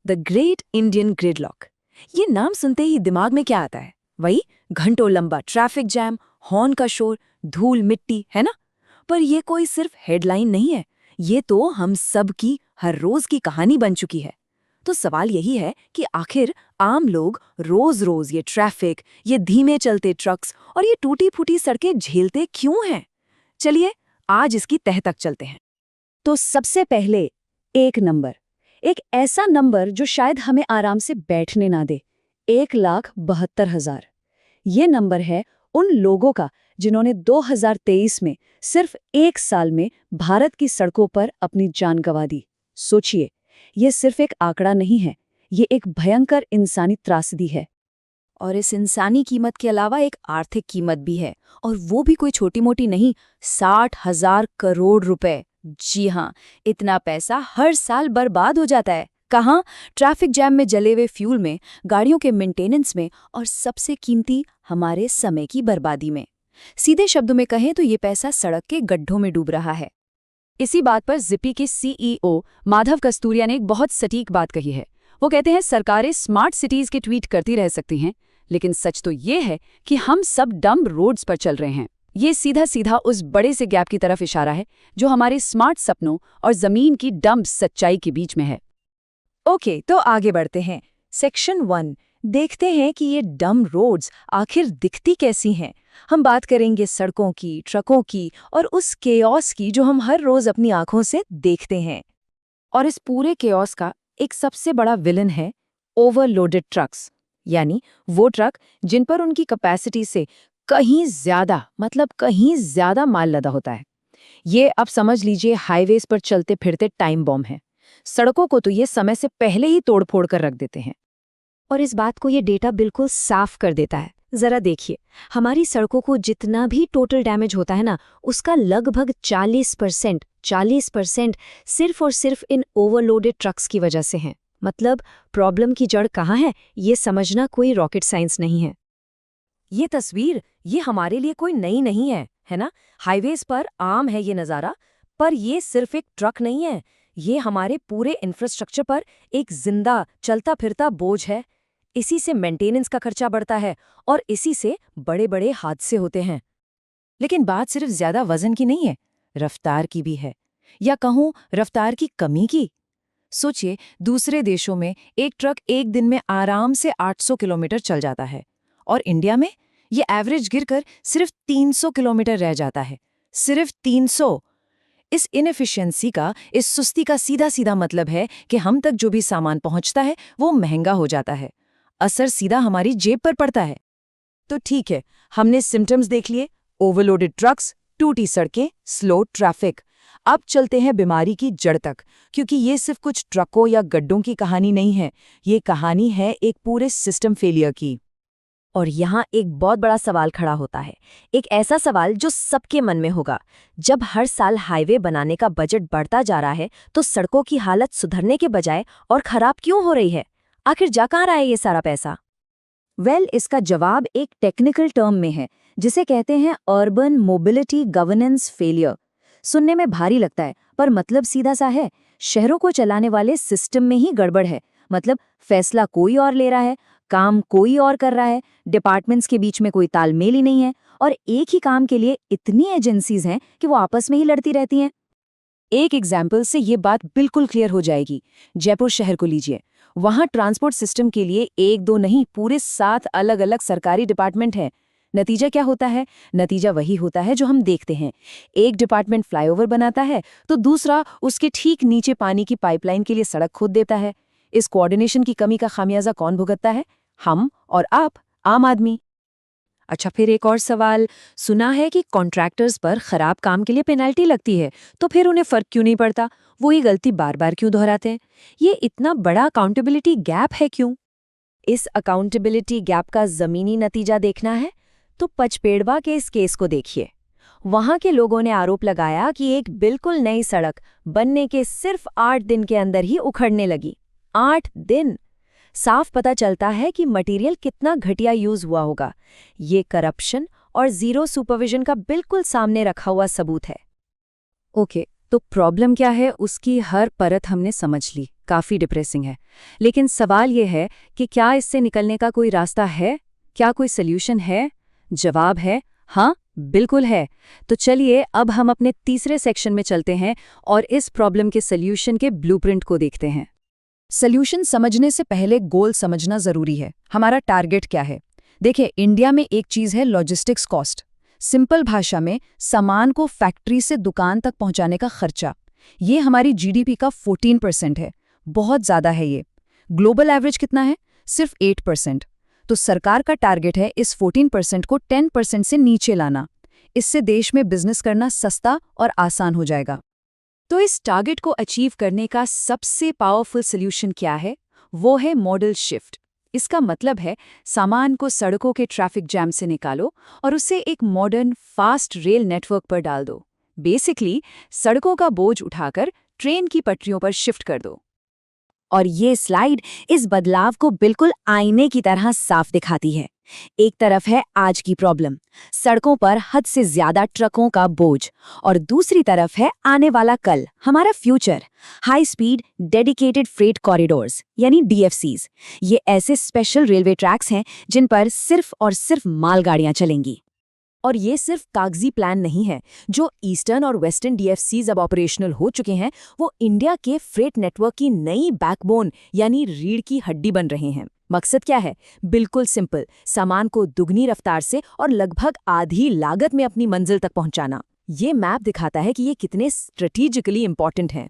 The great Indian gridlock. ये नाम सुनते ही दिमाग में क्या आता है? वही घंटों लंबा ट्रैफिक जैम, हॉर्न का शोर, धूल मिट्टी, है ना? पर ये कोई सिर्फ हेडलाइन नहीं है, ये तो हम सब की हर रोज की कहानी बन चुकी है। तो सवाल यही है कि आखिर आम लोग रोज रोज ये ट्रैफिक, ये धीमे चलते ट्रक्स और ये टूटी फूटी सड़कें झेलते क्यों हैं? चलिए आज इसकी तह तक चलते हैं। तो सबसे पहले एक नंबर, एक ऐसा नंबर जो शायद हमें आराम से बैठने ना दे। 1,72,000। ये नंबर है उन लोगों का जिन्होंने 2023 में सिर्फ एक साल में भारत की सड़कों पर अपनी जान गंवा दी। सोचिए, ये सिर्फ एक आंकड़ा नहीं है, ये एक भयंकर इंसानी त्रासदी है। और इस इंसानी कीमत के अलावा एक आर्थिक कीमत भी है, और वो भी कोई छोटी मोटी नहीं, 60,000 करोड़ रुपए। जी हाँ, इतना पैसा हर साल बर्बाद हो जाता है। कहाँ? ट्रैफिक जैम में, जले हुए फ्यूल में, गाड़ियों के मेंटेनेंस में, और सबसे कीमती हमारे समय की बर्बादी में। सीधे शब्दों में कहें तो ये पैसा सड़क के गड्ढों में डूब रहा है। इसी बात पर जिप्पी के सीईओ माधव कस्तूरिया ने एक बहुत सटीक बात कही है। वो कहते हैं सरकारें स्मार्ट सिटीज के ट्वीट करती रह सकती हैं, लेकिन सच तो ये है कि हम सब डम्ब रोड्स पर चल रहे हैं। ये सीधा सीधा उस बड़े से गैप की तरफ इशारा है जो हमारे स्मार्ट सपनों और जमीन की डम्ब सच्चाई के बीच में है। ओके, तो आगे बढ़ते हैं। सेक्शन 1 देखते हैं कि ये डम्ब रोड्स आखिर दिखती कैसी हैं। हम बात करेंगे सड़कों की, ट्रकों की और उस केओस की जो हम हर रोज अपनी आंखों से देखते हैं। और इस पूरे केओस का एक सबसे बड़ा विलन है ओवरलोडेड ट्रक्स, यानी वो ट्रक जिन पर उनकी कैपेसिटी से कहीं ज्यादा माल लदा होता है। ये अब समझ लीजिए हाईवेज पर चलते फिरते टाइम बॉम्ब है। सड़कों को तो ये समय से पहले ही तोड़ फोड़ कर रख देते हैं। और इस बात को ये डेटा बिल्कुल साफ कर देता है। जरा देखिए, हमारी सड़कों को जितना भी टोटल डैमेज होता है ना, उसका लगभग 40% सिर्फ और सिर्फ इन ओवरलोडेड ट्रक्स की वजह से है। मतलब प्रॉब्लम की जड़ कहाँ है, ये समझना कोई रॉकेट साइंस नहीं है। ये तस्वीर ये हमारे लिए कोई नई नहीं है ना? हाईवेज पर आम है ये नज़ारा, पर ये सिर्फ एक ट्रक नहीं है, ये हमारे पूरे इंफ्रास्ट्रक्चर पर एक जिंदा चलता फिरता बोझ है। इसी से मेंटेनेंस का खर्चा बढ़ता है और इसी से बड़े बड़े हादसे होते हैं। लेकिन बात सिर्फ ज्यादा वजन की नहीं है, रफ्तार की भी है, या कहूँ रफ्तार की कमी की। सोचिए, दूसरे देशों में एक ट्रक एक दिन में आराम से 800 किलोमीटर चल जाता है, और इंडिया में ये एवरेज गिरकर सिर्फ 300 किलोमीटर रह जाता है। सिर्फ 300। इस इनएफिशिएंसी का, इस सुस्ती का सीधा सीधा मतलब है कि हम तक जो भी सामान पहुंचता है वो महंगा हो जाता है। असर सीधा हमारी जेब पर पड़ता है। तो ठीक है, हमने सिम्टम्स देख लिए, ओवरलोडेड ट्रक्स, टूटी सड़कें, स्लो ट्रैफिक। अब चलते हैं बीमारी की जड़ तक, क्योंकि ये सिर्फ कुछ ट्रकों या गड्ढों की कहानी नहीं है, ये कहानी है एक पूरे सिस्टम फेलियर की। और यहाँ एक बहुत बड़ा सवाल खड़ा होता है, एक ऐसा सवाल जो सबके मन में होगा। जब हर साल हाईवे बनाने का बजट बढ़ता जा रहा है, तो सड़कों की हालत सुधरने के बजाय और खराब क्यों हो रही है? आखिर जा कहाँ रहा है ये सारा पैसा? इसका जवाब एक टेक्निकल टर्म में है, जिसे कहते हैं अर्बन मोबिलिटी गवर्नेंस फेलियर। सुनने में भारी लगता है, पर मतलब सीधा सा है, शहरों को चलाने वाले सिस्टम में ही गड़बड़ है। मतलब फैसला कोई और ले रहा है, काम कोई और कर रहा है, डिपार्टमेंट्स के बीच में कोई तालमेल ही नहीं है, और एक ही काम के लिए इतनी एजेंसीज हैं कि वो आपस में ही लड़ती रहती हैं। एक एग्जाम्पल से ये बात बिल्कुल क्लियर हो जाएगी। जयपुर शहर को लीजिए, वहाँ ट्रांसपोर्ट सिस्टम के लिए एक दो नहीं, पूरे 7 अलग अलग सरकारी डिपार्टमेंट हैं। नतीजा क्या होता है? नतीजा वही होता है जो हम देखते हैं। एक डिपार्टमेंट फ्लाईओवर बनाता है, तो दूसरा उसके ठीक नीचे पानी की पाइपलाइन के लिए सड़क खोद देता है। इस कोऑर्डिनेशन की कमी का खामियाजा कौन भुगतता है? हम और आप, आम आदमी। अच्छा, फिर एक और सवाल, सुना है कि कॉन्ट्रैक्टर्स पर खराब काम के लिए पेनल्टी लगती है, तो फिर उन्हें फर्क क्यों नहीं पड़ता? वही गलती बार बार क्यों दोहराते हैं? ये इतना बड़ा अकाउंटेबिलिटी गैप है क्यों? इस अकाउंटेबिलिटी गैप का जमीनी नतीजा देखना है तो पचपेड़वा के इस केस को देखिए। वहां के लोगों ने आरोप लगाया कि एक बिल्कुल नई सड़क बनने के सिर्फ 8 दिन के अंदर ही उखड़ने लगी। 8 दिन! साफ पता चलता है कि मटेरियल कितना घटिया यूज हुआ होगा। ये करप्शन और जीरो सुपरविजन का बिल्कुल सामने रखा हुआ सबूत है। ओके, तो प्रॉब्लम क्या है उसकी हर परत हमने समझ ली। काफ़ी डिप्रेसिंग है। लेकिन सवाल ये है कि क्या इससे निकलने का कोई रास्ता है? क्या कोई सल्यूशन है? जवाब है हाँ, बिल्कुल है। तो चलिए अब हम अपने तीसरे सेक्शन में चलते हैं और इस प्रॉब्लम के सल्यूशन के ब्लूप्रिंट को देखते हैं। सॉल्यूशन समझने से पहले गोल समझना जरूरी है। हमारा टारगेट क्या है? देखिए, इंडिया में एक चीज है लॉजिस्टिक्स कॉस्ट। सिंपल भाषा में सामान को फैक्ट्री से दुकान तक पहुंचाने का खर्चा। ये हमारी जीडीपी का 14% है। बहुत ज्यादा है ये। ग्लोबल एवरेज कितना है? सिर्फ 8%। तो सरकार का टारगेट है इस 14% को 10% से नीचे लाना। इससे देश में बिजनेस करना सस्ता और आसान हो जाएगा। तो इस टारगेट को अचीव करने का सबसे पावरफुल सॉल्यूशन क्या है? वो है मॉडल शिफ्ट। इसका मतलब है सामान को सड़कों के ट्रैफिक जैम से निकालो और उसे एक मॉडर्न फास्ट रेल नेटवर्क पर डाल दो। बेसिकली सड़कों का बोझ उठाकर ट्रेन की पटरियों पर शिफ्ट कर दो। और ये स्लाइड इस बदलाव को बिल्कुल आईने की तरह साफ दिखाती है। एक तरफ है आज की प्रॉब्लम, सड़कों पर हद से ज्यादा ट्रकों का बोझ, और दूसरी तरफ है आने वाला कल, हमारा future, high speed dedicated freight corridors यानी डीएफसीज। ये ऐसे स्पेशल रेलवे ट्रैक्स हैं जिन पर सिर्फ और सिर्फ मालगाड़ियां चलेंगी। और ये सिर्फ कागजी प्लान नहीं है। जो ईस्टर्न और वेस्टर्न डीएफसीज अब ऑपरेशनल हो चुके हैं, वो इंडिया के फ्रेट नेटवर्क की नई बैकबोन यानी रीढ़ की हड्डी बन रहे हैं। मकसद क्या है? बिल्कुल सिंपल, सामान को दुगनी रफ्तार से और लगभग आधी लागत में अपनी मंजिल तक पहुंचाना। ये मैप दिखाता है कि ये कितने स्ट्रेटेजिकली इंपॉर्टेंट हैं।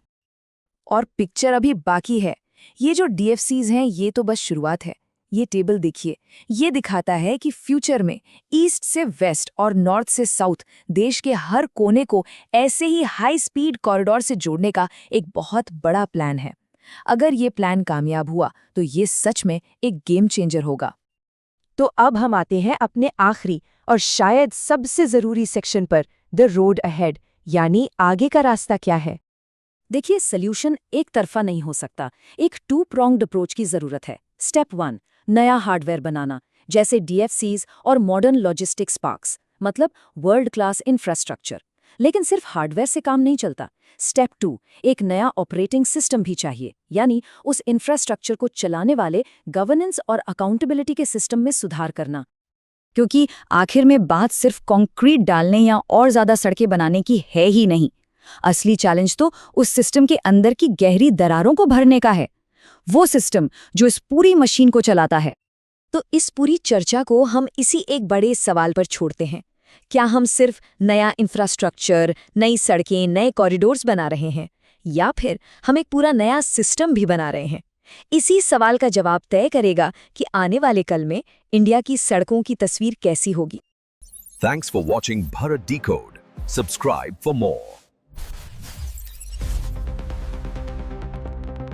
और पिक्चर अभी बाकी है। ये जो डीएफसीज हैं, ये तो बस शुरुआत है। ये टेबल देखिए, ये दिखाता है कि फ्यूचर में ईस्ट से वेस्ट और नॉर्थ से साउथ देश के हर कोने को ऐसे ही हाई स्पीड कॉरिडोर से जोड़ने का एक बहुत बड़ा प्लान है। अगर ये प्लान कामयाब हुआ तो ये सच में एक गेम चेंजर होगा। तो अब हम आते हैं अपने आखिरी और शायद सबसे ज़रूरी सेक्शन पर, द रोड अहेड, यानी आगे का रास्ता क्या है। देखिए, सॉल्यूशन एक तरफा नहीं हो सकता। एक टू प्रोंग्ड अप्रोच की ज़रूरत है। स्टेप 1, नया हार्डवेयर बनाना, जैसे डीएफसीज और मॉडर्न लॉजिस्टिक्स पार्क्स, मतलब वर्ल्ड क्लास इंफ्रास्ट्रक्चर। लेकिन सिर्फ हार्डवेयर से काम नहीं चलता। स्टेप 2, एक नया ऑपरेटिंग सिस्टम भी चाहिए, यानी उस इंफ्रास्ट्रक्चर को चलाने वाले गवर्नेंस और अकाउंटेबिलिटी के सिस्टम में सुधार करना। क्योंकि आखिर में बात सिर्फ कंक्रीट डालने या और ज़्यादा सड़कें बनाने की है ही नहीं। असली चैलेंज तो उस सिस्टम के अंदर की गहरी दरारों को भरने का है, वो सिस्टम जो इस पूरी मशीन को चलाता है। तो इस पूरी चर्चा को हम इसी एक बड़े सवाल पर छोड़ते हैं। क्या हम सिर्फ नया इंफ्रास्ट्रक्चर, नई सड़कें, नए कॉरिडोर्स बना रहे हैं, या फिर हम एक पूरा नया सिस्टम भी बना रहे हैं? इसी सवाल का जवाब तय करेगा कि आने वाले कल में इंडिया की सड़कों की तस्वीर कैसी होगी। Thanks for watching Bharat Decode. Subscribe for more.